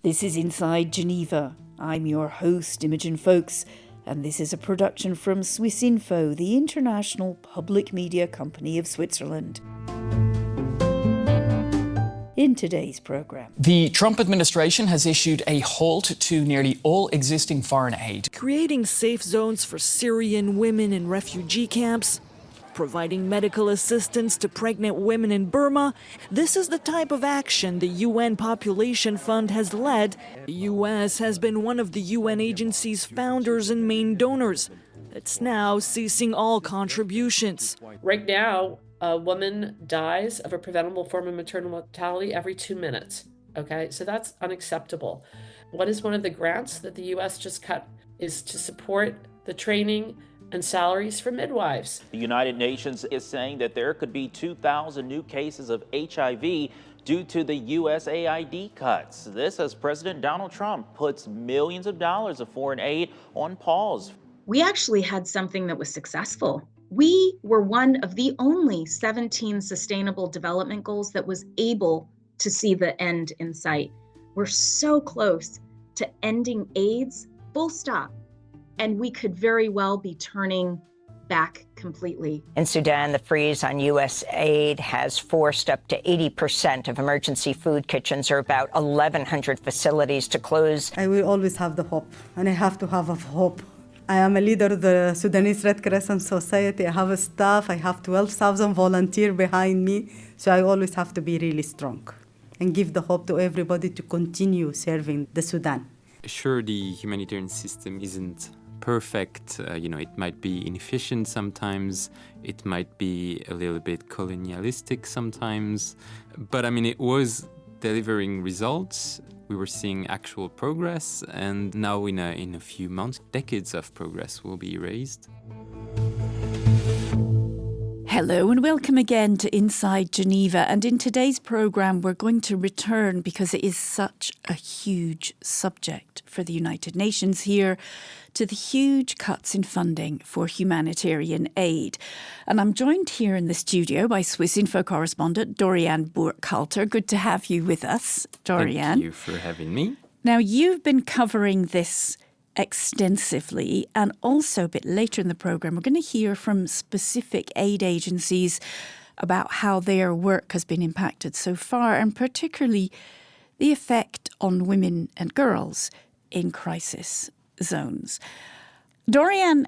This is Inside Geneva. I'm your host, Imogen Folks, and this is a production from Swissinfo, the international public media company of Switzerland. In today's programme, the Trump administration has issued a halt to nearly all existing foreign aid. Creating safe zones for Syrian women in refugee camps, providing medical assistance to pregnant women in Burma. This is the type of action the UN Population Fund has led. The U.S. has been one of the UN agency's founders and main donors. It's now ceasing all contributions. Right now, a woman dies of a preventable form of maternal mortality every 2 minutes. Okay, so that's unacceptable. What is one of the grants that the U.S. just cut is to support the training and salaries for midwives. The United Nations is saying that there could be 2,000 new cases of HIV due to the USAID cuts. This as President Donald Trump puts millions of dollars of foreign aid on pause. We actually had something that was successful. We were one of the only 17 Sustainable Development Goals that was able to see the end in sight. We're so close to ending AIDS, full stop. And we could very well be turning back completely. In Sudan, the freeze on U.S. aid has forced up to 80% of emergency food kitchens, or about 1,100 facilities, to close. I will always have the hope, and I have to have a hope. I am a leader of the Sudanese Red Crescent Society. I have a staff. I have 12,000 volunteers behind me. So I always have to be really strong and give the hope to everybody to continue serving the Sudan. Sure, the humanitarian system isn't perfect. It might be inefficient sometimes. It might be a little bit colonialistic sometimes. But it was delivering results. We were seeing actual progress, and now in a few months, decades of progress will be erased. hello and welcome again to Inside Geneva. And in today's programme, we're going to return, because it is such a huge subject for the United Nations here, to the huge cuts in funding for humanitarian aid. And I'm joined here in the studio by Swissinfo correspondent Doriane Burkhalter. Good to have you with us, Doriane. Thank you for having me. Now, you've been covering this extensively, and also a bit later in the programme, we're going to hear from specific aid agencies about how their work has been impacted so far, and particularly the effect on women and girls in crisis zones. Doriane,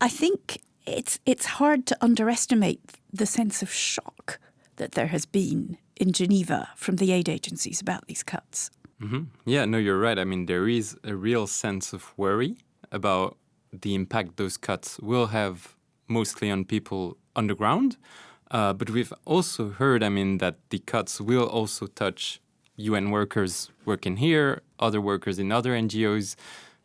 I think it's hard to underestimate the sense of shock that there has been in Geneva from the aid agencies about these cuts. Mm-hmm. Yeah, no, you're right. There is a real sense of worry about the impact those cuts will have mostly on people on the ground. But we've also heard, that the cuts will also touch UN workers working here, other workers in other NGOs.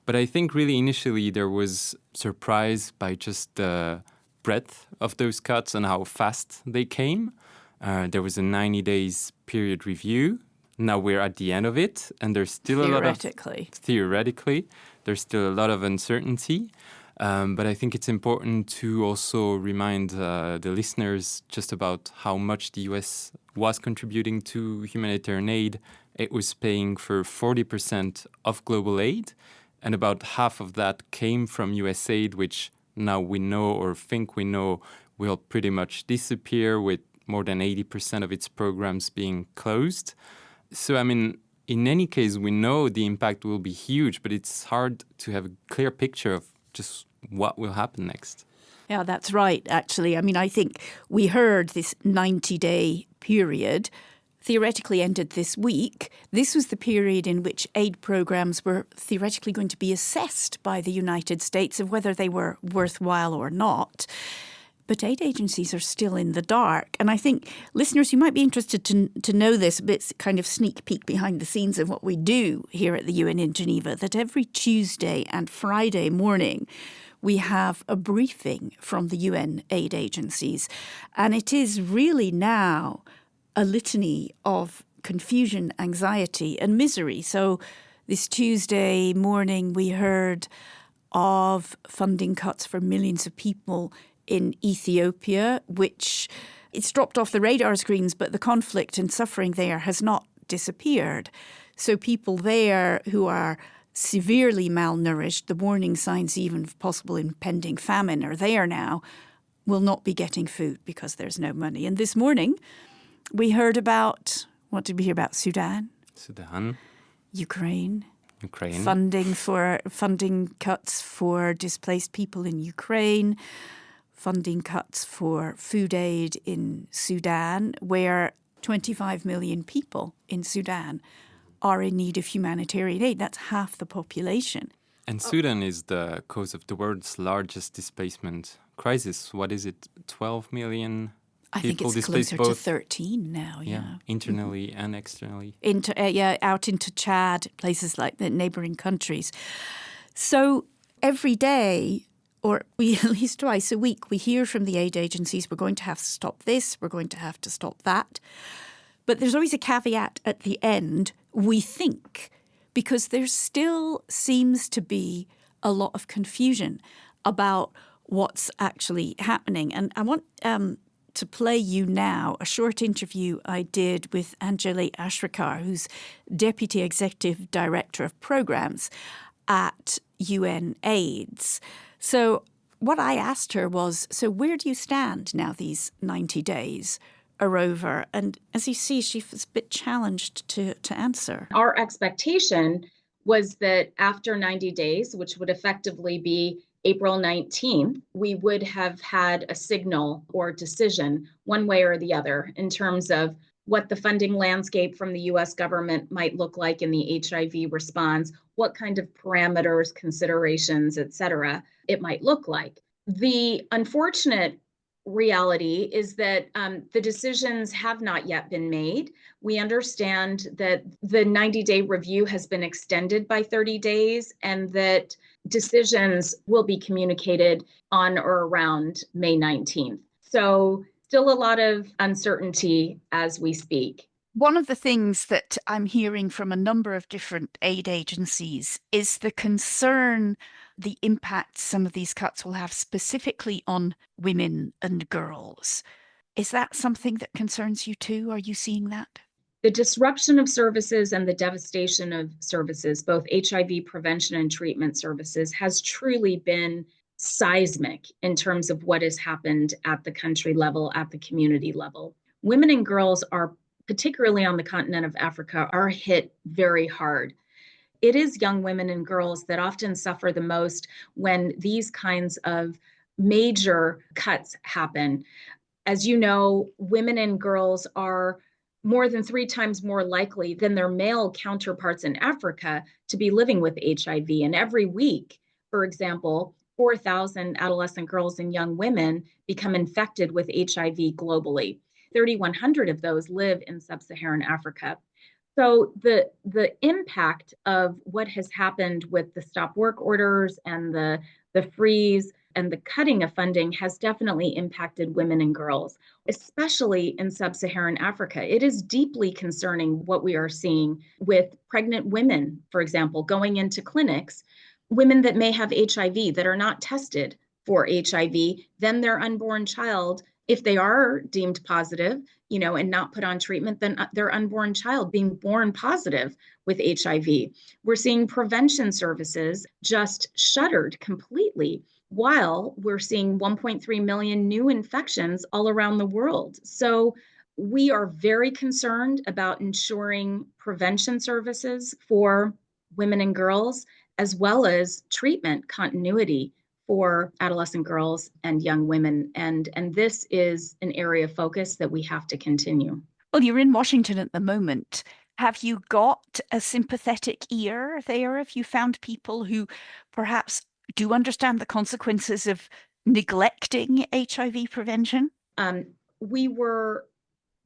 But I think really initially there was surprise by just the breadth of those cuts and how fast they came. There was a 90 days period review. Now we're at the end of it, and there's still theoretically, there's still a lot of uncertainty. But I think it's important to also remind the listeners just about how much the US was contributing to humanitarian aid. It was paying for 40% of global aid, and about half of that came from USAID, which now we know or think we know will pretty much disappear, with more than 80% of its programs being closed. So, in any case, we know the impact will be huge, but it's hard to have a clear picture of just what will happen next. Yeah, that's right, actually. I think we heard this 90-day period theoretically ended this week. This was the period in which aid programs were theoretically going to be assessed by the United States of whether they were worthwhile or not. But aid agencies are still in the dark. And I think listeners, you might be interested to know this, a bit kind of sneak peek behind the scenes of what we do here at the UN in Geneva, that every Tuesday and Friday morning we have a briefing from the UN aid agencies. And it is really now a litany of confusion, anxiety and misery. So this Tuesday morning we heard of funding cuts for millions of people in Ethiopia, which it's dropped off the radar screens, but the conflict and suffering there has not disappeared. So people there who are severely malnourished, the warning signs even of possible impending famine are there now, will not be getting food because there's no money. And this morning we heard about, what did we hear about? Sudan, Ukraine. Funding cuts for displaced people in Ukraine, funding cuts for food aid in Sudan, where 25 million people in Sudan are in need of humanitarian aid. That's half the population. And Sudan is the cause of the world's largest displacement crisis. What is it, 12 million I think people it's displaced closer both? to 13 now, yeah. Internally and externally. Out into Chad, places like the neighbouring countries. So every day, or at least twice a week, we hear from the aid agencies, we're going to have to stop this, we're going to have to stop that. But there's always a caveat at the end, we think, because there still seems to be a lot of confusion about what's actually happening. And I want to play you now a short interview I did with Angeli Achrekar, who's Deputy Executive Director of Programs at UNAIDS. So what I asked her was, so where do you stand now these 90 days are over? And as you see, she was a bit challenged to answer. Our expectation was that after 90 days, which would effectively be April 19th, we would have had a signal or decision one way or the other in terms of what the funding landscape from the US government might look like in the HIV response, what kind of parameters, considerations, et cetera, it might look like. The unfortunate reality is that the decisions have not yet been made. We understand that the 90-day review has been extended by 30 days and that decisions will be communicated on or around May 19th. So still a lot of uncertainty as we speak. One of the things that I'm hearing from a number of different aid agencies is the concern the impact some of these cuts will have specifically on women and girls. Is that something that concerns you too? Are you seeing that? The disruption of services and the devastation of services, both HIV prevention and treatment services, has truly been seismic in terms of what has happened at the country level, at the community level. Women and girls are, particularly on the continent of Africa, are hit very hard. It is young women and girls that often suffer the most when these kinds of major cuts happen. As you know, women and girls are more than 3 times more likely than their male counterparts in Africa to be living with HIV. And every week, for example, 4,000 adolescent girls and young women become infected with HIV globally. 3,100 of those live in sub-Saharan Africa. So the impact of what has happened with the stop work orders and the freeze and the cutting of funding has definitely impacted women and girls, especially in sub-Saharan Africa. It is deeply concerning what we are seeing with pregnant women, for example, going into clinics, women that may have HIV that are not tested for HIV, then their unborn child, if they are deemed positive, and not put on treatment, then their unborn child being born positive with HIV. We're seeing prevention services just shuttered completely, while we're seeing 1.3 million new infections all around the world. So we are very concerned about ensuring prevention services for women and girls, as well as treatment continuity for adolescent girls and young women. And this is an area of focus that we have to continue. Well, you're in Washington at the moment. Have you got a sympathetic ear there? Have you found people who perhaps do understand the consequences of neglecting HIV prevention? We were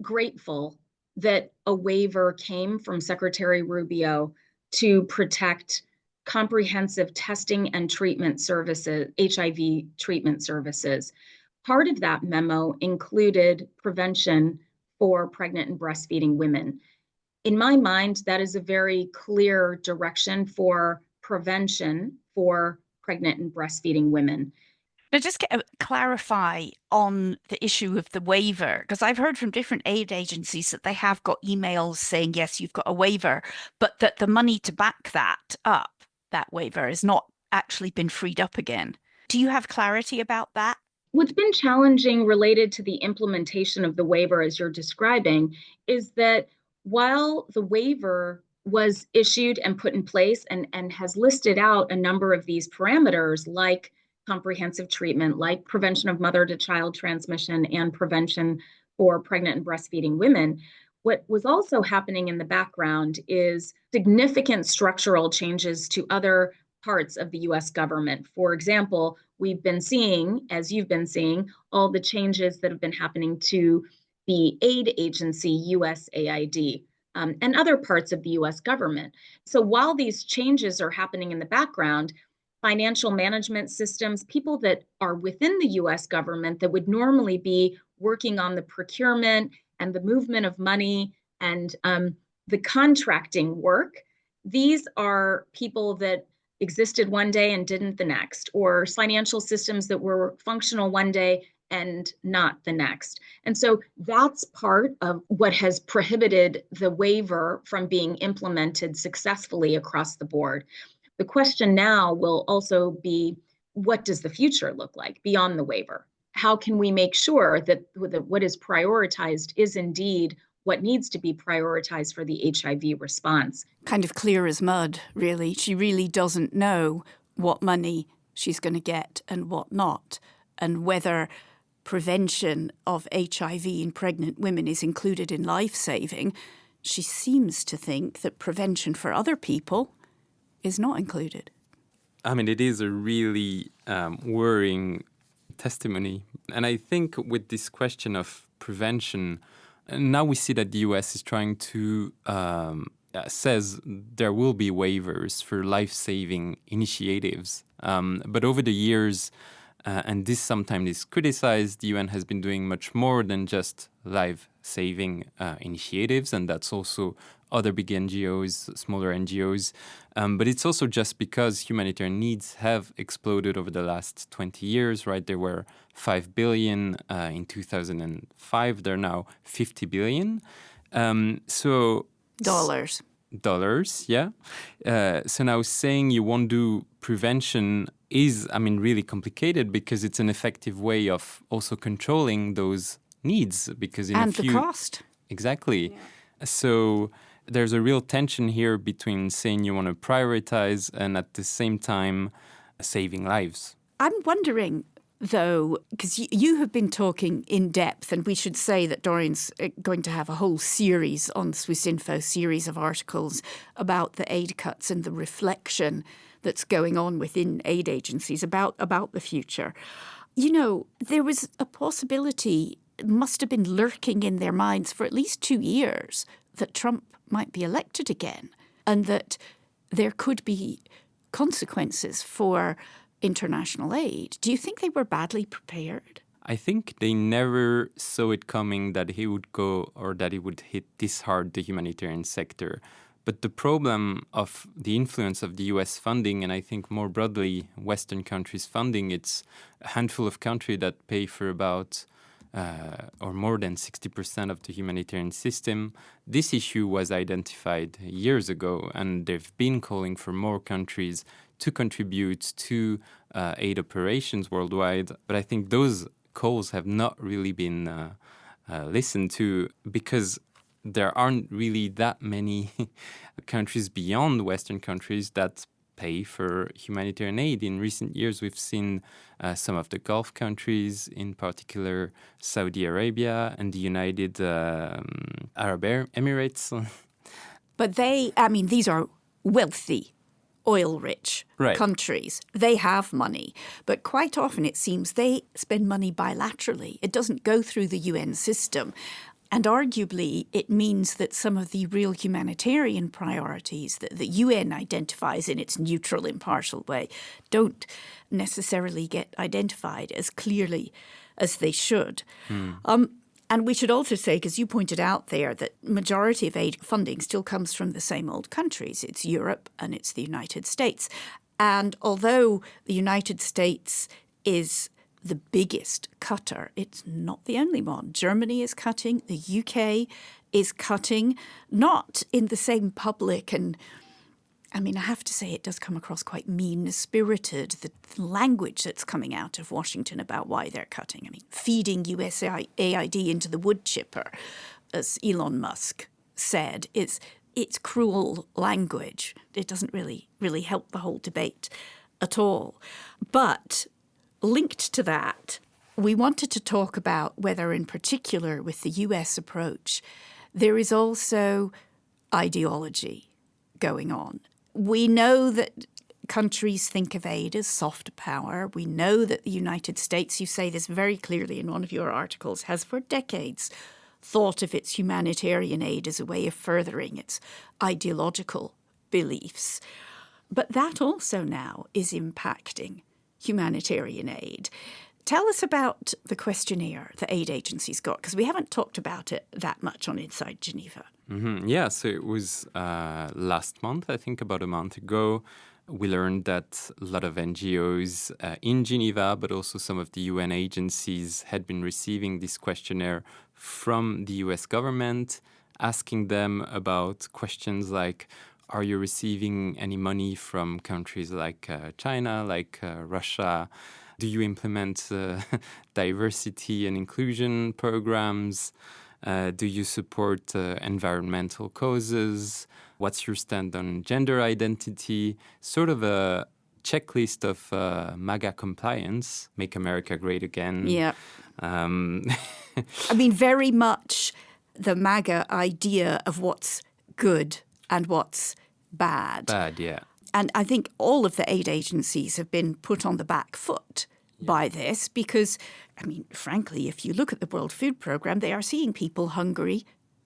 grateful that a waiver came from Secretary Rubio to protect comprehensive testing and treatment services, HIV treatment services. Part of that memo included prevention for pregnant and breastfeeding women. In my mind, that is a very clear direction for prevention for pregnant and breastfeeding women. Now, just clarify on the issue of the waiver, because I've heard from different aid agencies that they have got emails saying, yes, you've got a waiver, but that the money to back that up, that waiver, has not actually been freed up again. Do you have clarity about that? What's been challenging related to the implementation of the waiver, as you're describing, is that while the waiver was issued and put in place and has listed out a number of these parameters like comprehensive treatment, like prevention of mother-to-child transmission and prevention for pregnant and breastfeeding women, what was also happening in the background is significant structural changes to other parts of the US government. For example, we've been seeing, as you've been seeing, all the changes that have been happening to the aid agency, USAID, and other parts of the US government. So while these changes are happening in the background, financial management systems, people that are within the US government that would normally be working on the procurement and the movement of money and the contracting work, these are people that existed one day and didn't the next, or financial systems that were functional one day and not the next. And so that's part of what has prohibited the waiver from being implemented successfully across the board. The question now will also be, what does the future look like beyond the waiver? How can we make sure that what is prioritized is indeed what needs to be prioritized for the HIV response? Kind of clear as mud, really. She really doesn't know what money she's going to get and what not, and whether prevention of HIV in pregnant women is included in life-saving. She seems to think that prevention for other people is not included. I mean, it is a really worrying testimony. And I think with this question of prevention, now we see that the US is trying to, says there will be waivers for life-saving initiatives. But over the years, and this sometimes is criticized, the UN has been doing much more than just life-saving initiatives, and that's also other big NGOs, smaller NGOs. But it's also just because humanitarian needs have exploded over the last 20 years, right? There were 5 billion in 2005. They're now 50 billion. Dollars, yeah. So now saying you won't do prevention is, I mean, really complicated because it's an effective way of also controlling those needs. Because the cost. Exactly. Yeah. So there's a real tension here between saying you want to prioritize and at the same time saving lives. I'm wondering, though, because you have been talking in depth, and we should say that Dorian's going to have a whole series on Swissinfo, series of articles about the aid cuts and the reflection that's going on within aid agencies about the future. You know, there was a possibility, must have been lurking in their minds for at least 2 years, that Trump might be elected again and that there could be consequences for international aid. Do you think they were badly prepared? I think they never saw it coming that he would go or that he would hit this hard the humanitarian sector. But the problem of the influence of the US funding, and I think more broadly Western countries funding, it's a handful of countries that pay for about or more than 60% of the humanitarian system. This issue was identified years ago, and they've been calling for more countries to contribute to aid operations worldwide. But I think those calls have not really been listened to because there aren't really that many countries beyond Western countries that pay for humanitarian aid. In recent years, we've seen some of the Gulf countries, in particular Saudi Arabia and the United Arab Emirates. But these are wealthy, oil-rich countries. They have money. But quite often it seems they spend money bilaterally. It doesn't go through the UN system. And arguably, it means that some of the real humanitarian priorities that the UN identifies in its neutral, impartial way don't necessarily get identified as clearly as they should. And we should also say, because you pointed out there, that majority of aid funding still comes from the same old countries. It's Europe and it's the United States. And although the United States is the biggest cutter. It's not the only one. Germany is cutting. The UK is cutting, not in the same public and I mean, I have to say it does come across quite mean-spirited, the language that's coming out of Washington about why they're cutting. I mean, feeding USAID into the wood chipper, as Elon Musk said, it's cruel language. It doesn't really help the whole debate at all. But linked to that, we wanted to talk about whether, in particular with the US approach, there is also ideology going on. We know that countries think of aid as soft power. We know that the United States, you say this very clearly in one of your articles, has for decades thought of its humanitarian aid as a way of furthering its ideological beliefs. But that also now is impacting humanitarian aid. Tell us about the questionnaire the aid agencies got, because we haven't talked about it that much on Inside Geneva. Mm-hmm. Yeah, so it was last month, I think about a month ago. We learned that a lot of NGOs in Geneva, but also some of the UN agencies had been receiving this questionnaire from the US government, asking them about questions like, are you receiving any money from countries like China, like Russia? Do you implement diversity and inclusion programs? Do you support environmental causes? What's your stand on gender identity? Sort of a checklist of MAGA compliance, Make America Great Again. Yeah. I mean, very much the MAGA idea of what's good and what's bad. Bad, yeah. And I think all of the aid agencies have been put on the back foot by this because, I mean, frankly, if you look at the World Food Programme, they are seeing people hungry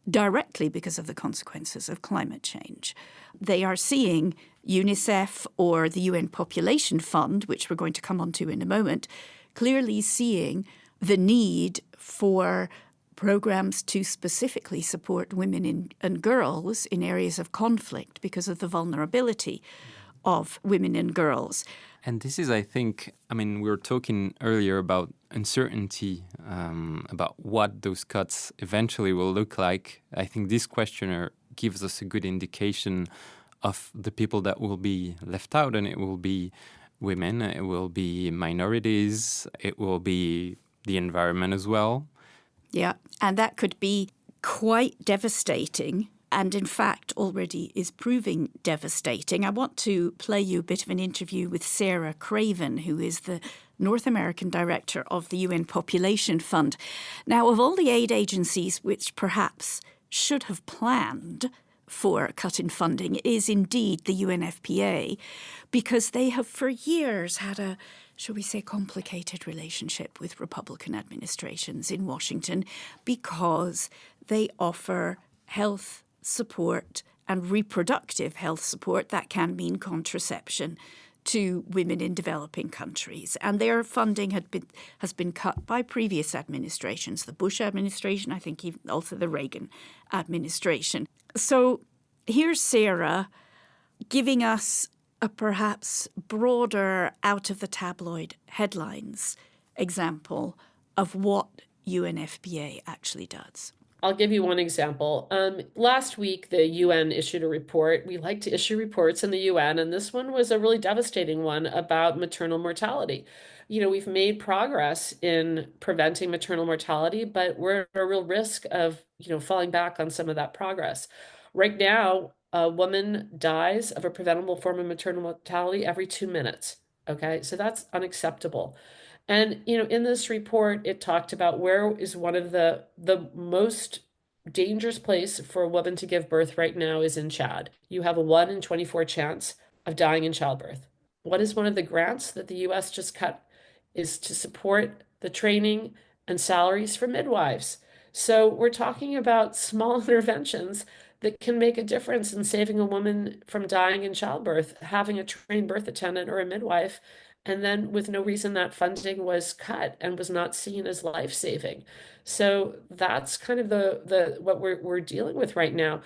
directly because of the consequences of climate change. They are seeing UNICEF or the UN Population Fund, which we're going to come on to in a moment, clearly seeing the need for programs to specifically support women and girls in areas of conflict because of the vulnerability of women and girls. And this is, I think, I mean, we were talking earlier about uncertainty, about what those cuts eventually will look like. I think this questionnaire gives us a good indication of the people that will be left out, and it will be women, it will be minorities, it will be the environment as well. Yeah, and that could be quite devastating, and in fact already is proving devastating. I want to play you a bit of an interview with Sarah Craven, who is the North American director of the UN Population Fund. Now, of all the aid agencies which perhaps should have planned for a cut in funding is indeed the UNFPA, because they have for years had a, shall we say, complicated relationship with Republican administrations in Washington because they offer health support and reproductive health support, that can mean contraception, to women in developing countries. And their funding has been cut by previous administrations, the Bush administration, I think even also the Reagan administration. So here's Sarah giving us a perhaps broader, out-of-the-tabloid headlines example of what UNFPA actually does. I'll give you one example. Last week, the UN issued a report. We like to issue reports in the UN, and this one was a really devastating one about maternal mortality. You know, we've made progress in preventing maternal mortality, but we're at a real risk of, falling back on some of that progress. Right now, a woman dies of a preventable form of maternal mortality every 2 minutes. Okay, so that's unacceptable. And, in this report, it talked about where is one of the most dangerous place for a woman to give birth right now is in Chad. You have a 1 in 24 chance of dying in childbirth. What is one of the grants that the US just cut is to support the training and salaries for midwives. So we're talking about small interventions that can make a difference in saving a woman from dying in childbirth, having a trained birth attendant or a midwife, and then with no reason that funding was cut and was not seen as life-saving. So that's kind of the what we're dealing with right now.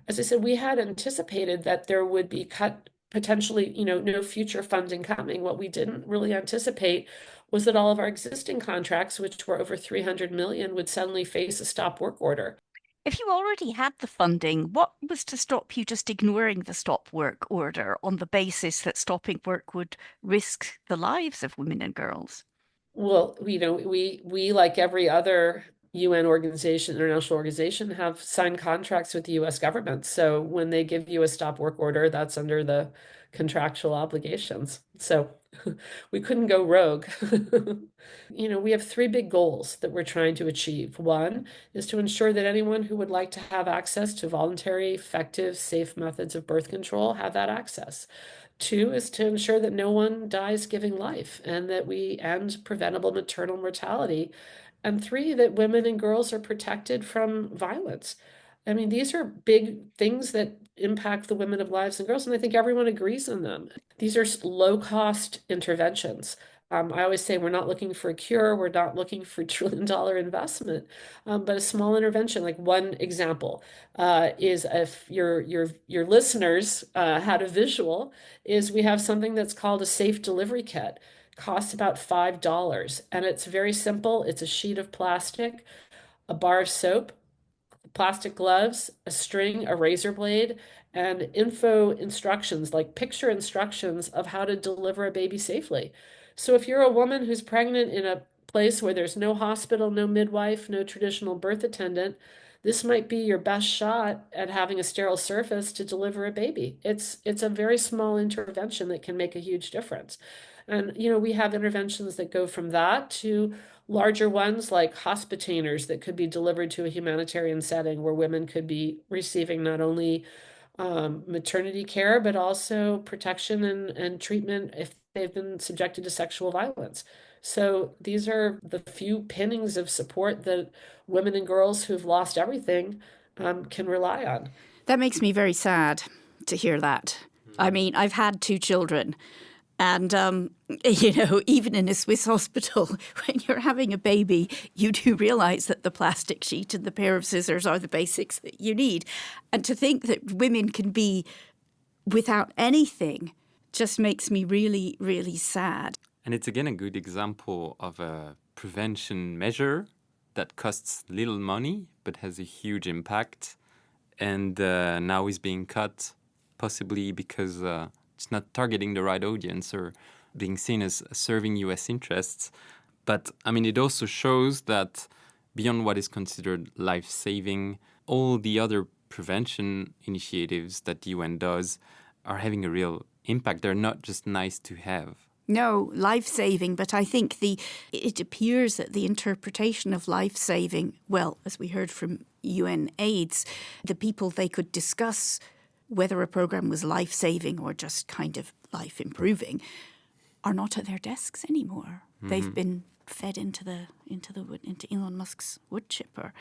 As I said, we had anticipated that there would be cut potentially, no future funding coming. What we didn't really anticipate was that all of our existing contracts, which were over 300 million, would suddenly face a stop work order. If you already had the funding, what was to stop you just ignoring the stop work order on the basis that stopping work would risk the lives of women and girls? Well, we like every other UN organization, international organization, have signed contracts with the US government. So when they give you a stop work order, that's under the contractual obligations. So we couldn't go rogue. We have three big goals that we're trying to achieve. One is to ensure that anyone who would like to have access to voluntary, effective, safe methods of birth control have that access. Two is to ensure that no one dies giving life and that we end preventable maternal mortality. And three, that women and girls are protected from violence. I mean, these are big things that impact the women of lives and girls, and I think everyone agrees on them. These are low-cost interventions. I always say we're not looking for a cure, we're not looking for trillion-dollar investment, but a small intervention. Like one example is, if your listeners had a visual, is we have something that's called a safe delivery kit. Costs about $5, and it's very simple. It's a sheet of plastic, a bar of soap, plastic gloves, a string, a razor blade, and info instructions, like picture instructions of how to deliver a baby safely. So if you're a woman who's pregnant in a place where there's no hospital, no midwife, no traditional birth attendant, this might be your best shot at having a sterile surface to deliver a baby. It's a very small intervention that can make a huge difference. And, we have interventions that go from that to larger ones like hospitainers that could be delivered to a humanitarian setting where women could be receiving not only maternity care, but also protection and treatment if they've been subjected to sexual violence. So these are the few pinnings of support that women and girls who've lost everything can rely on. That makes me very sad to hear that. I mean, I've had two children. And, even in a Swiss hospital, when you're having a baby, you do realize that the plastic sheet and the pair of scissors are the basics that you need. And to think that women can be without anything just makes me really, really sad. And it's again a good example of a prevention measure that costs little money but has a huge impact, and now is being cut, possibly because it's not targeting the right audience or being seen as serving US interests. But I mean, it also shows that beyond what is considered life-saving, all the other prevention initiatives that the UN does are having a real impact. They're not just nice to have. No, life-saving, but I think it appears that the interpretation of life-saving, well, as we heard from UNAIDS, the people they could discuss whether a program was life-saving or just kind of life-improving, are not at their desks anymore. Mm-hmm. They've been fed into Elon Musk's wood chipper.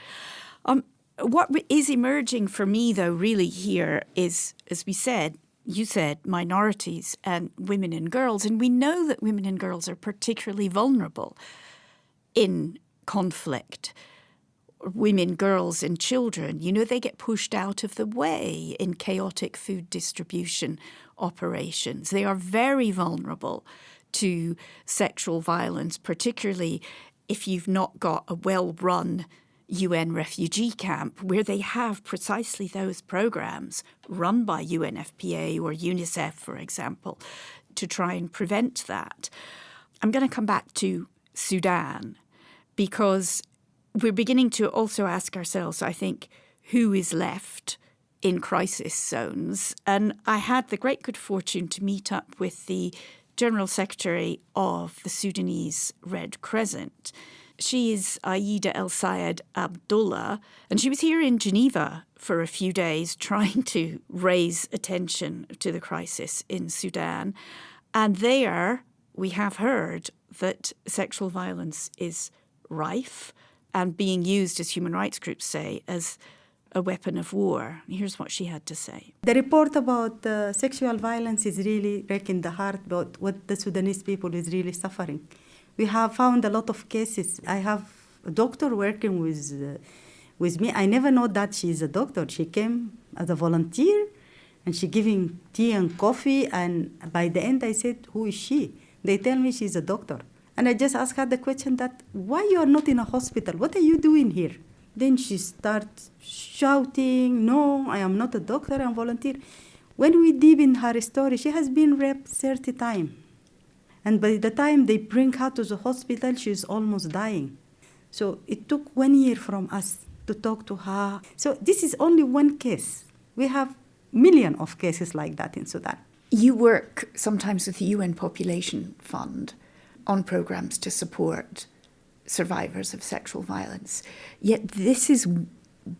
What is emerging for me, though, really here is, as you said, minorities and women and girls. And we know that women and girls are particularly vulnerable in conflict. Women, girls and children, they get pushed out of the way in chaotic food distribution operations. They are very vulnerable to sexual violence, particularly if you've not got a well-run UN refugee camp where they have precisely those programs run by UNFPA or UNICEF, for example, to try and prevent that. I'm going to come back to Sudan because we're beginning to also ask ourselves, I think, who is left in crisis zones. And I had the great good fortune to meet up with the General Secretary of the Sudanese Red Crescent. She is Aida El Sayed Abdullah, and she was here in Geneva for a few days trying to raise attention to the crisis in Sudan. And there we have heard that sexual violence is rife and being used, as human rights groups say, as a weapon of war. Here's what she had to say. The report about sexual violence is really breaking the heart about what the Sudanese people is really suffering. We have found a lot of cases. I have a doctor working with me. I never know that she's a doctor. She came as a volunteer, and she giving tea and coffee. And by the end, I said, "Who is she?" They tell me she's a doctor. And I just asked her the question that, why you are not in a hospital? What are you doing here? Then she starts shouting, no, I am not a doctor, I'm a volunteer. When we deep in her story, she has been raped 30 times. And by the time they bring her to the hospital, she's almost dying. So it took 1 year from us to talk to her. So this is only one case. We have millions of cases like that in Sudan. You work sometimes with the UN Population Fund on programs to support survivors of sexual violence. Yet this is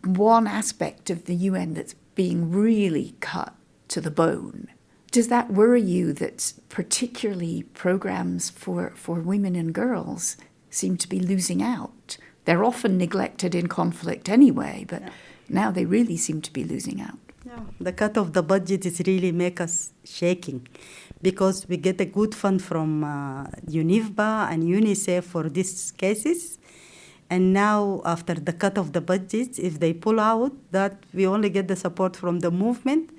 one aspect of the UN that's being really cut to the bone. Does that worry you that particularly programs for women and girls seem to be losing out? They're often neglected in conflict anyway, but now they really seem to be losing out. Yeah. The cut of the budget is really make us shaking, because we get a good fund from UNFPA and UNICEF for these cases. And now, after the cut of the budget, if they pull out, that we only get the support from the movement.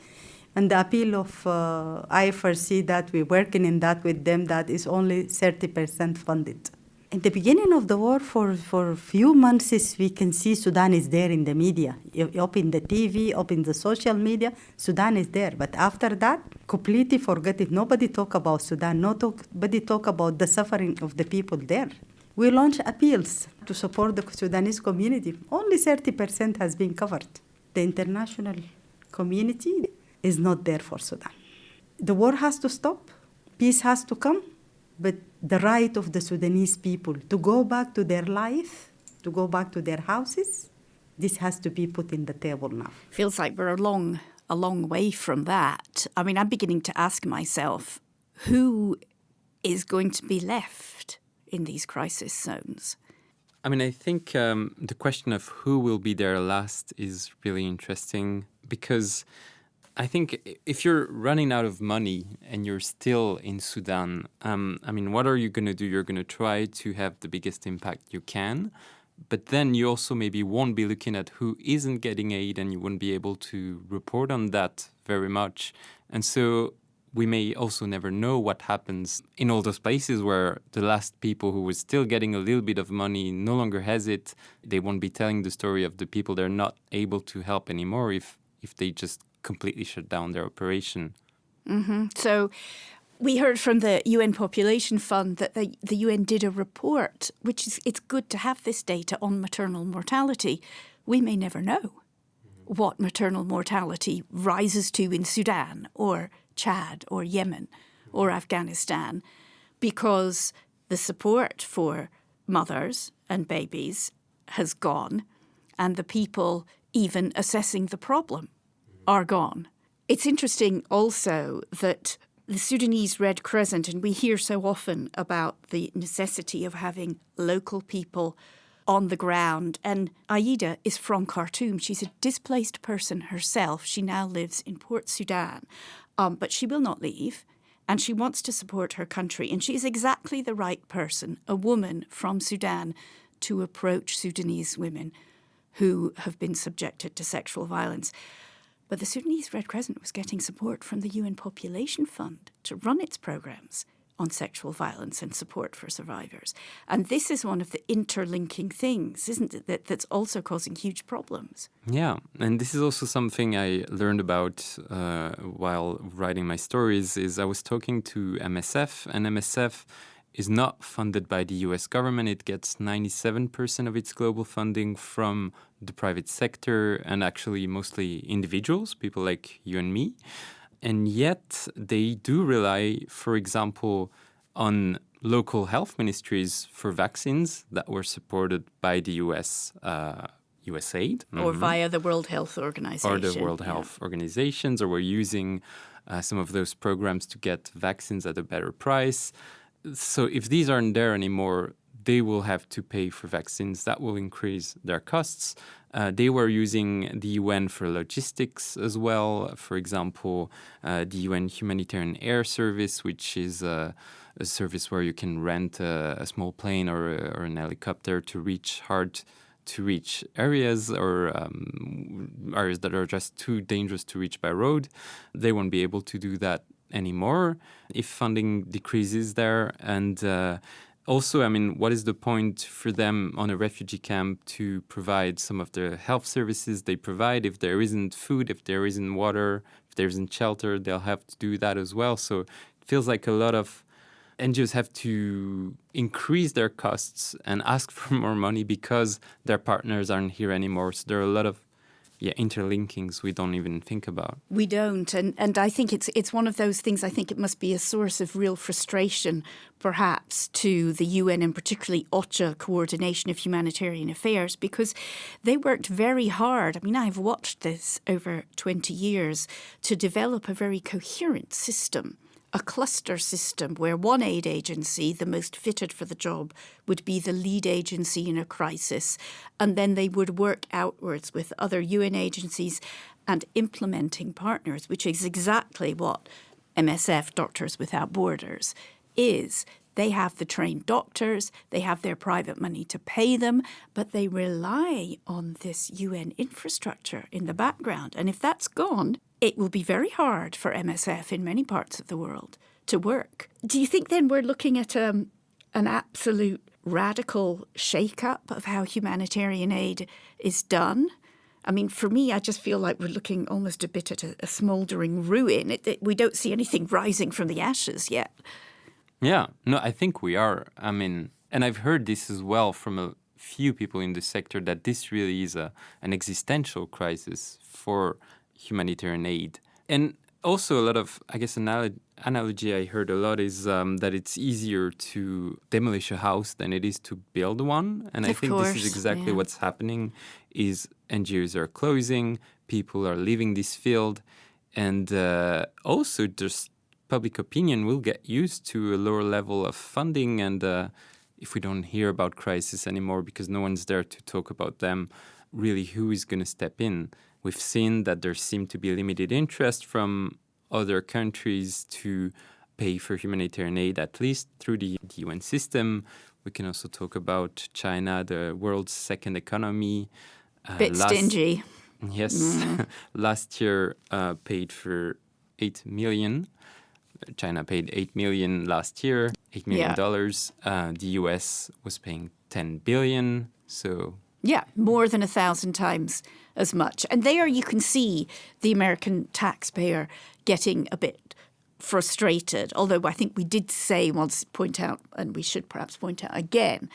And the appeal of IFRC that we're working in that with them, that is only 30% funded. At the beginning of the war, for a few months, we can see Sudan is there in the media. You open the TV, open the social media, Sudan is there. But after that, completely forget it. Nobody talk about Sudan. Nobody talk about the suffering of the people there. We launch appeals to support the Sudanese community. Only 30% has been covered. The international community is not there for Sudan. The war has to stop. Peace has to come. But the right of the Sudanese people to go back to their life, to go back to their houses, this has to be put in the table now. Feels like we're a long way from that. I mean, I'm beginning to ask myself, who is going to be left in these crisis zones? I mean, I think the question of who will be there last is really interesting, because I think if you're running out of money and you're still in Sudan, I mean, what are you going to do? You're going to try to have the biggest impact you can, but then you also maybe won't be looking at who isn't getting aid, and you won't be able to report on that very much. And so we may also never know what happens in all those places where the last people who were still getting a little bit of money no longer has it. They won't be telling the story of the people they're not able to help anymore if they just completely shut down their operation. Mm-hmm. So we heard from the UN Population Fund that the UN did a report, which is, it's good to have this data on maternal mortality. We may never know what maternal mortality rises to in Sudan or Chad or Yemen or Afghanistan, because the support for mothers and babies has gone, and the people even assessing the problem are gone. It's interesting also that the Sudanese Red Crescent, and we hear so often about the necessity of having local people on the ground. And Aida is from Khartoum. She's a displaced person herself. She now lives in Port Sudan, but she will not leave, and she wants to support her country. And she's exactly the right person, a woman from Sudan, to approach Sudanese women who have been subjected to sexual violence. But the Sudanese Red Crescent was getting support from the UN Population Fund to run its programs on sexual violence and support for survivors. And this is one of the interlinking things, isn't it, that's also causing huge problems? Yeah, and this is also something I learned about while writing my stories, is I was talking to MSF, and MSF is not funded by the US government. It gets 97% of its global funding from the private sector, and actually mostly individuals, people like you and me. And yet they do rely, for example, on local health ministries for vaccines that were supported by the USAID. Or via the World Health Organization. Or the World Health Organizations, or we're using some of those programs to get vaccines at a better price. So if these aren't there anymore, they will have to pay for vaccines. That will increase their costs. They were using the UN for logistics as well. For example, the UN Humanitarian Air Service, which is a service where you can rent a small plane or an helicopter to reach hard-to-reach areas, or areas that are just too dangerous to reach by road. They won't be able to do that anymore if funding decreases there. And also, I mean, what is the point for them on a refugee camp to provide some of the health services they provide? If there isn't food, if there isn't water, if there isn't shelter, they'll have to do that as well. So it feels like a lot of NGOs have to increase their costs and ask for more money because their partners aren't here anymore. So there are a lot of interlinkings we don't even think about. We don't. And I think it's one of those things, I think it must be a source of real frustration, perhaps, to the UN and particularly OCHA, Coordination of Humanitarian Affairs, because they worked very hard. I mean, I've watched this over 20 years to develop a very coherent system, a cluster system where one aid agency, the most fitted for the job, would be the lead agency in a crisis. And then they would work outwards with other UN agencies and implementing partners, which is exactly what MSF, Doctors Without Borders, is. They have the trained doctors, they have their private money to pay them, but they rely on this UN infrastructure in the background. And if that's gone, it will be very hard for MSF in many parts of the world to work. Do you think then we're looking at an absolute radical shake-up of how humanitarian aid is done? I mean, for me, I just feel like we're looking almost a bit at a smouldering ruin. We don't see anything rising from the ashes yet. Yeah, no, I think we are. I mean, and I've heard this as well from a few people in the sector, that this really is an existential crisis for humanitarian aid. And also a lot of, I guess, analogy I heard a lot is that it's easier to demolish a house than it is to build one. And I think this is exactly what's happening, is NGOs are closing, people are leaving this field, and also just public opinion will get used to a lower level of funding, and if we don't hear about crisis anymore because no one's there to talk about them, really who is going to step in? We've seen that there seemed to be limited interest from other countries to pay for humanitarian aid, at least through the UN system. We can also talk about China, the world's second economy. Stingy. Yes. Last year paid for 8 million. China paid $8 million last year, $8 million. The US was paying $10 billion. So yeah, more than 1,000 times as much. And there you can see the American taxpayer getting a bit frustrated, although I think we did say once, point out, and we should perhaps point out again,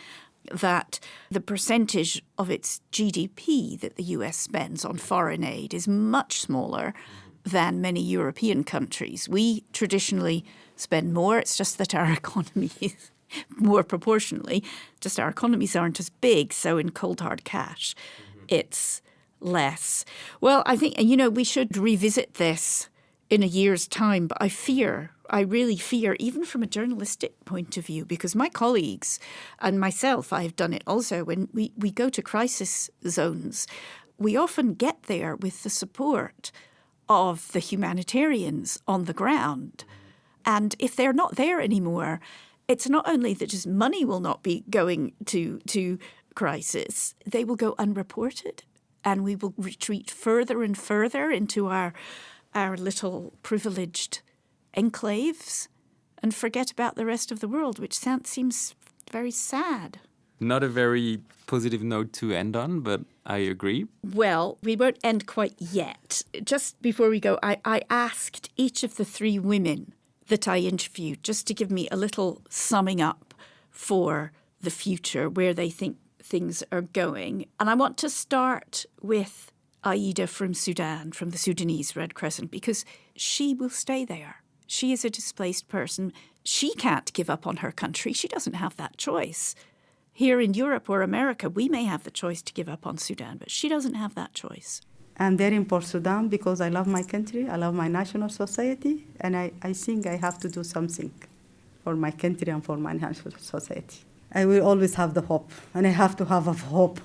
that the percentage of its GDP that the US spends on foreign aid is much smaller than many European countries. We traditionally spend more. It's just that our economy is more proportionally, just our economies aren't as big. So in cold hard cash, it's less. Well, I think, we should revisit this in a year's time. But I really fear, even from a journalistic point of view, because my colleagues and myself, I've done it also, when we go to crisis zones, we often get there with the support of the humanitarians on the ground. And if they're not there anymore, it's not only that just money will not be going to crisis, they will go unreported, and we will retreat further and further into our little privileged enclaves and forget about the rest of the world, which seems very sad. Not a very positive note to end on, but I agree. Well, we won't end quite yet. Just before we go, I asked each of the three women that I interviewed just to give me a little summing up for the future, where they think things are going. And I want to start with Aida from Sudan, from the Sudanese Red Crescent, because she will stay there. She is a displaced person. She can't give up on her country. She doesn't have that choice. Here in Europe or America, we may have the choice to give up on Sudan, but she doesn't have that choice. I'm there in Port Sudan because I love my country, I love my national society, and I think I have to do something for my country and for my national society. I will always have the hope, and I have to have a hope.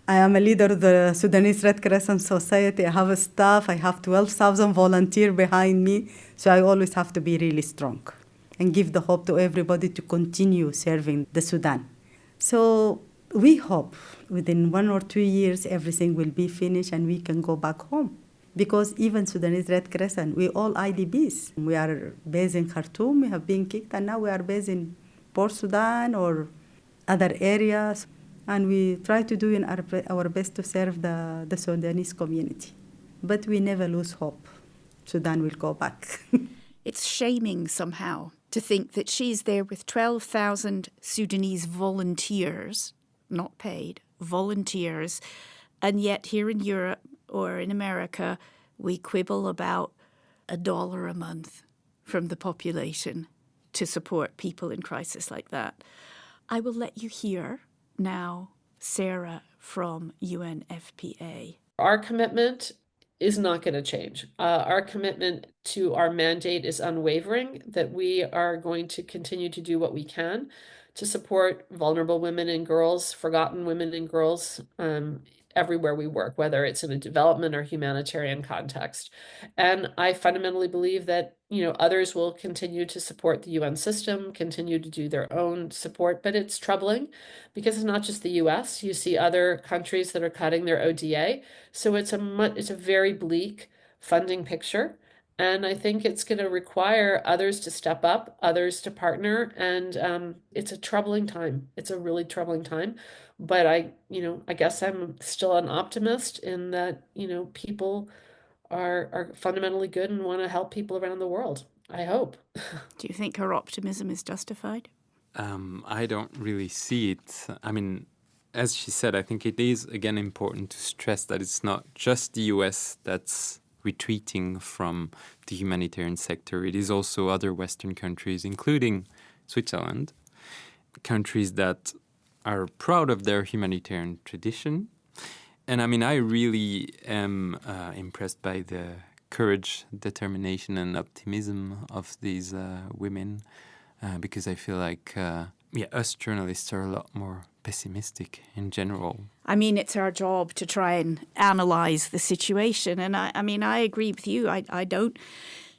I am a leader of the Sudanese Red Crescent Society. I have a staff. I have 12,000 volunteers behind me, so I always have to be really strong and give the hope to everybody to continue serving the Sudan. So we hope within 1 or 2 years everything will be finished and we can go back home. Because even Sudanese Red Crescent, we all IDPs. We are based in Khartoum, we have been kicked, and now we are based in Port Sudan or other areas. And we try to do our best to serve the Sudanese community. But we never lose hope. Sudan will go back. It's shaming somehow to think that she's there with 12,000 Sudanese volunteers, not paid, volunteers, and yet here in Europe or in America, we quibble about $1 a month from the population to support people in crisis like that. I will let you hear now Sarah from UNFPA. Our commitment is not going to change. Our commitment to our mandate is unwavering, that we are going to continue to do what we can to support vulnerable women and girls, forgotten women and girls, everywhere we work, whether it's in a development or humanitarian context. And I fundamentally believe that, others will continue to support the UN system, continue to do their own support, but it's troubling because it's not just the US. You see other countries that are cutting their ODA. So it's a very bleak funding picture. And I think it's going to require others to step up, others to partner. And it's a troubling time. It's a really troubling time. But I guess I'm still an optimist in that, people are fundamentally good and want to help people around the world. I hope. Do you think her optimism is justified? I don't really see it. I mean, as she said, I think it is, again, important to stress that it's not just the US that's retreating from the humanitarian sector. It is also other Western countries, including Switzerland, countries that are proud of their humanitarian tradition. And I mean, I really am impressed by the courage, determination, and optimism of these women, because I feel like, us journalists are a lot more pessimistic in general. I mean, it's our job to try and analyse the situation. And I agree with you. I don't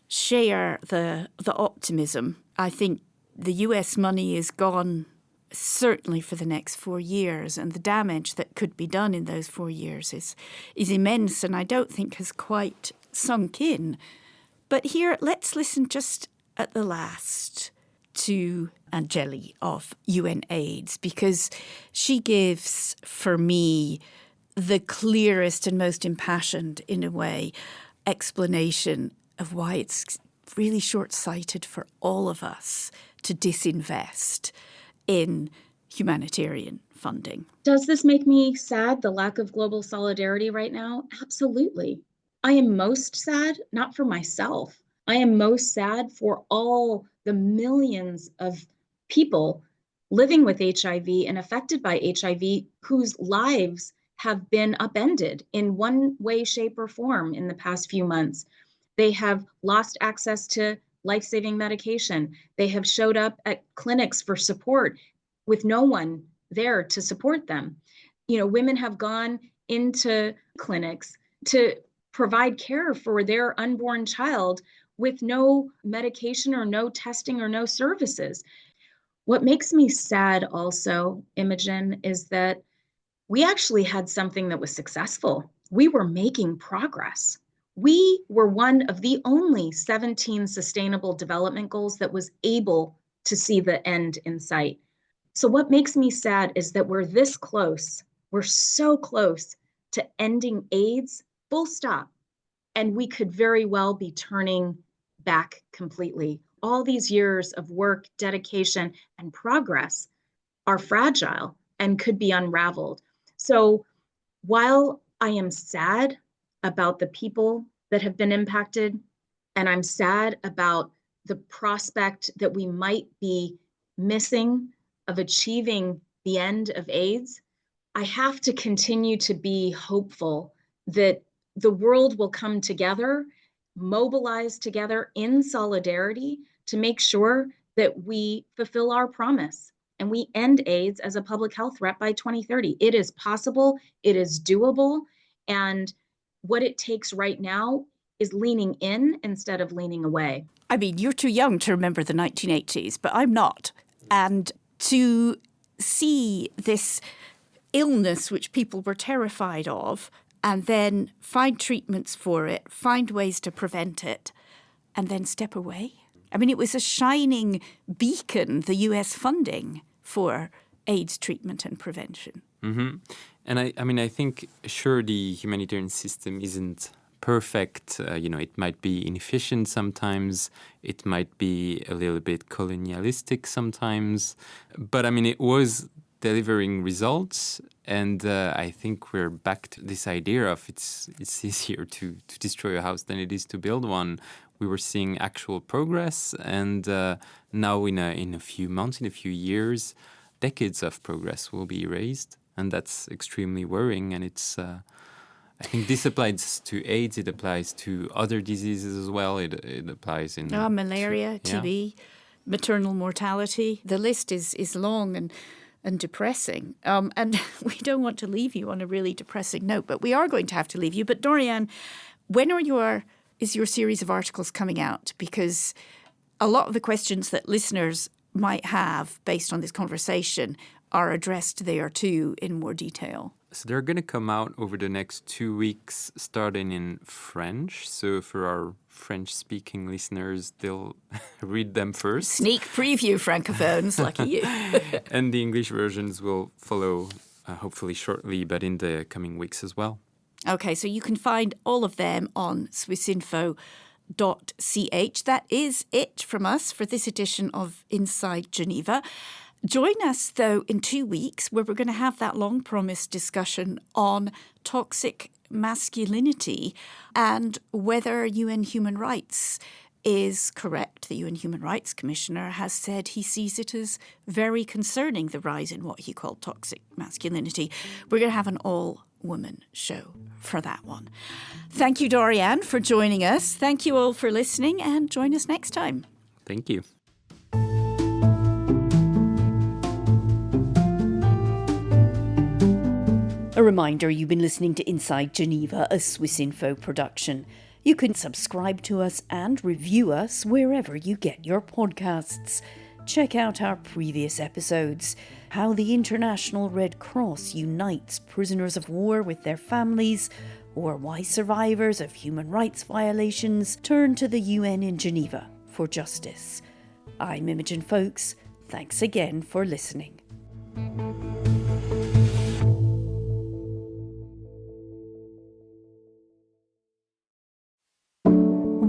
share the optimism. I think the US money is gone certainly for the next 4 years, and the damage that could be done in those 4 years is immense, and I don't think has quite sunk in. But here, let's listen just at the last to Angeli of UNAIDS, because she gives, for me, the clearest and most impassioned, in a way, explanation of why it's really short-sighted for all of us to disinvest in humanitarian funding. Does this make me sad, the lack of global solidarity right now? Absolutely. I am most sad, not for myself. I am most sad for all the millions of people living with HIV and affected by HIV whose lives have been upended in one way, shape, or form in the past few months. They have lost access to life-saving medication. They have showed up at clinics for support with no one there to support them. Women have gone into clinics to provide care for their unborn child with no medication or no testing or no services. What makes me sad also, Imogen, is that we actually had something that was successful. We were making progress. We were one of the only 17 sustainable development goals that was able to see the end in sight. So what makes me sad is that we're this close. We're so close to ending AIDS, full stop. And we could very well be turning back completely. All these years of work, dedication, and progress are fragile and could be unraveled. So while I am sad about the people that have been impacted, and I'm sad about the prospect that we might be missing of achieving the end of AIDS, I have to continue to be hopeful that the world will come together, mobilize together in solidarity to make sure that we fulfill our promise and we end AIDS as a public health threat by 2030. It is possible, it is doable, and what it takes right now is leaning in instead of leaning away. I mean, you're too young to remember the 1980s, but I'm not. And to see this illness which people were terrified of and then find treatments for it, find ways to prevent it, and then step away. I mean, it was a shining beacon, the US funding for AIDS treatment and prevention. Mm-hmm. And I think, sure, the humanitarian system isn't perfect. It might be inefficient sometimes. It might be a little bit colonialistic sometimes. But, it was delivering results. And I think we're back to this idea of it's easier to destroy a house than it is to build one. We were seeing actual progress. And now in a few months, in a few years, decades of progress will be erased. And that's extremely worrying. And it's, I think this applies to AIDS. It applies to other diseases as well. It applies in... malaria, TB, maternal mortality. The list is long and depressing. And we don't want to leave you on a really depressing note, but we are going to have to leave you. But Doriane, when is your series of articles coming out? Because a lot of the questions that listeners might have based on this conversation are addressed there too in more detail. So they're going to come out over the next 2 weeks, starting in French. So for our French-speaking listeners, they'll read them first. Sneak preview, Francophones, lucky you. And the English versions will follow, hopefully shortly, but in the coming weeks as well. Okay, so you can find all of them on swissinfo.ch. That is it from us for this edition of Inside Geneva. Join us, though, in 2 weeks where we're going to have that long-promised discussion on toxic masculinity and whether UN human rights is correct. The UN Human Rights Commissioner has said he sees it as very concerning, the rise in what he called toxic masculinity. We're going to have an all-woman show for that one. Thank you, Doriane, for joining us. Thank you all for listening, and join us next time. Thank you. A reminder, you've been listening to Inside Geneva, a Swissinfo production. You can subscribe to us and review us wherever you get your podcasts. Check out our previous episodes, how the International Red Cross unites prisoners of war with their families, or why survivors of human rights violations turn to the UN in Geneva for justice. I'm Imogen Folks. Thanks again for listening.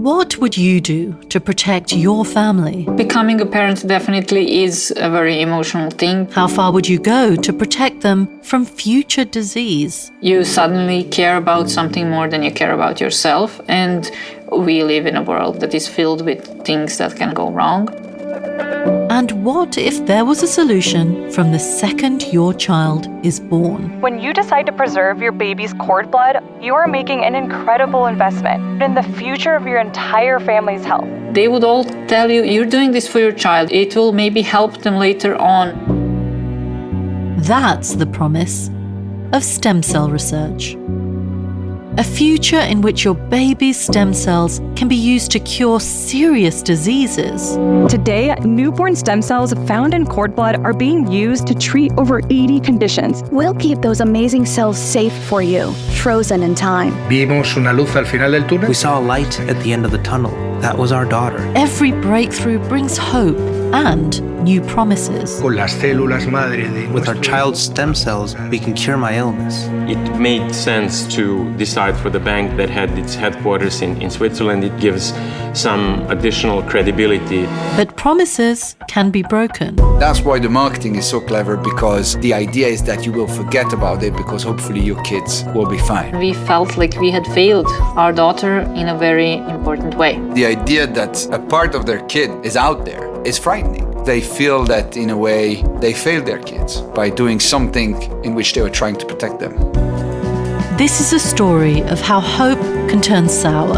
What would you do to protect your family? Becoming a parent definitely is a very emotional thing. How far would you go to protect them from future disease? You suddenly care about something more than you care about yourself, and we live in a world that is filled with things that can go wrong. And what if there was a solution from the second your child is born? When you decide to preserve your baby's cord blood, you are making an incredible investment in the future of your entire family's health. They would all tell you, you're doing this for your child. It will maybe help them later on. That's the promise of stem cell research. A future in which your baby's stem cells can be used to cure serious diseases. Today, newborn stem cells found in cord blood are being used to treat over 80 conditions. We'll keep those amazing cells safe for you, frozen in time. Vimos una luz al final del túnel. We saw a light at the end of the tunnel. That was our daughter. Every breakthrough brings hope and new promises. Con las células madre de With our child's stem cells, we can cure my illness. It made sense to decide for the bank that had its headquarters in Switzerland. It gives some additional credibility. But promises can be broken. That's why the marketing is so clever, because the idea is that you will forget about it because hopefully your kids will be fine. We felt like we had failed our daughter in a very important way. The idea that a part of their kid is out there is frightening. They feel that, in a way, they failed their kids by doing something in which they were trying to protect them. This is a story of how hope can turn sour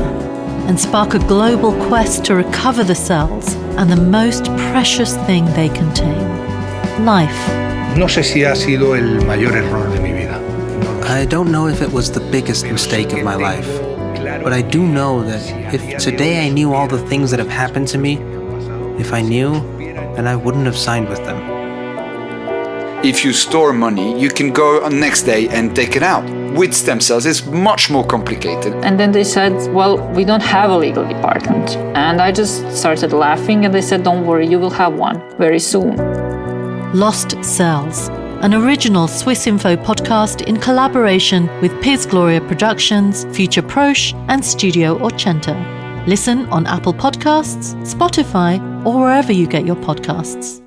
and spark a global quest to recover the cells and the most precious thing they contain: life. No sé si ha sido el mayor error de mi vida. I don't know if it was the biggest mistake of my life, but I do know that if today I knew all the things that have happened to me, if I knew, then I wouldn't have signed with them. If you store money, you can go on next day and take it out. with stem cells is much more complicated. And then they said, well, we don't have a legal department. And I just started laughing and they said, don't worry, you will have one very soon. Lost Cells, an original Swiss Info podcast in collaboration with Piz Gloria Productions, Future Proche and Studio Orcento. Listen on Apple Podcasts, Spotify, or wherever you get your podcasts.